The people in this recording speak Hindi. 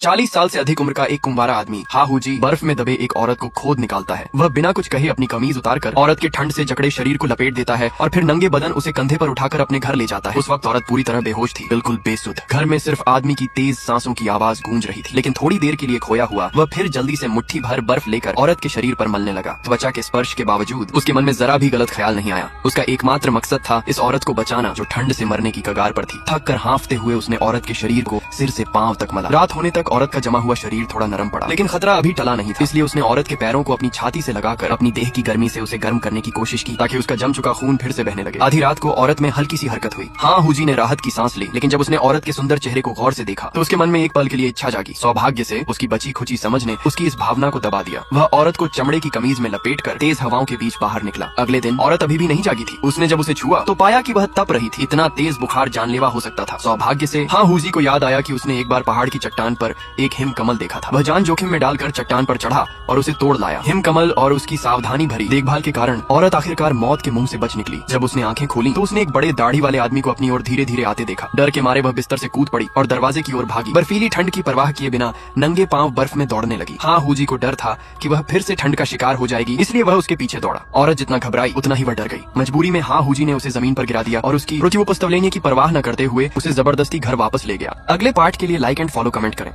40 साल से अधिक उम्र का एक कुंवारा आदमी हाहू जी बर्फ में दबे एक औरत को खोद निकालता है। वह बिना कुछ कहे अपनी कमीज उतारकर औरत के ठंड से जकड़े शरीर को लपेट देता है और फिर नंगे बदन उसे कंधे पर उठाकर अपने घर ले जाता है। उस वक्त औरत पूरी तरह बेहोश थी, बिल्कुल बेसुध। घर में सिर्फ आदमी की तेज सांसों की आवाज गूंज रही थी। लेकिन थोड़ी देर के लिए खोया हुआ वह फिर जल्दी से मुट्ठी भर बर्फ लेकर औरत के शरीर पर मलने लगा। त्वचा के स्पर्श के बावजूद उसके मन में जरा भी गलत ख्याल नहीं आया। उसका एकमात्र मकसद था इस औरत को बचाना जो ठंड से मरने की कगार पर थी। थक कर हांफते हुए उसने औरत के शरीर को सिर से पांव तक मला। रात होने तक औरत का जमा हुआ शरीर थोड़ा नरम पड़ा, लेकिन खतरा अभी टला नहीं था। इसलिए उसने औरत के पैरों को अपनी छाती से लगाकर अपनी देह की गर्मी से उसे गर्म करने की कोशिश की ताकि उसका जम चुका खून फिर से बहने लगे। आधी रात को औरत में हल्की सी हरकत हुई। हाहू जी ने राहत की सांस ली, लेकिन जब उसने औरत के सुंदर चेहरे को गौर से देखा तो उसके मन में एक पल के लिए इच्छा जागी। सौभाग्य से उसकी बची खुची समझ ने उसकी इस भावना को दबा दिया। वह औरत को चमड़े की कमीज में लपेटकर तेज हवाओं के बीच बाहर निकला। अगले दिन औरत अभी भी नहीं जागी थी। उसने जब उसे छुआ तो पाया कि वह तप रही थी। इतना तेज बुखार जानलेवा हो सकता था। सौभाग्य से हाहू जी को याद आया कि उसने एक बार पहाड़ की चट्टान पर एक हिम कमल देखा था। वह जान जोखिम में डालकर चट्टान पर चढ़ा और उसे तोड़ लाया। हिम कमल और उसकी सावधानी भरी देखभाल के कारण औरत आखिरकार मौत के मुंह से बच निकली। जब उसने आंखें खोली तो उसने एक बड़े दाढ़ी वाले आदमी को अपनी ओर धीरे धीरे आते देखा। डर के मारे वह बिस्तर से कूद पड़ी और दरवाजे की ओर भागी। बर्फीली ठंड की परवाह किए बिना नंगे पांव बर्फ में दौड़ने लगी। हाहू जी को डर था कि वह फिर से ठंड का शिकार हो जाएगी, इसलिए वह उसके पीछे दौड़ा। औरत जितना घबराई उतना ही वह डर गई। मजबूरी में हाहू जी ने उसे जमीन पर गिरा दिया और उसकी मृत्युपस्तव लेने की परवाह न करते हुए उसे जबरदस्ती घर वापस ले गया। अगले पार्ट के लिए लाइक एंड फॉलो कमेंट करें।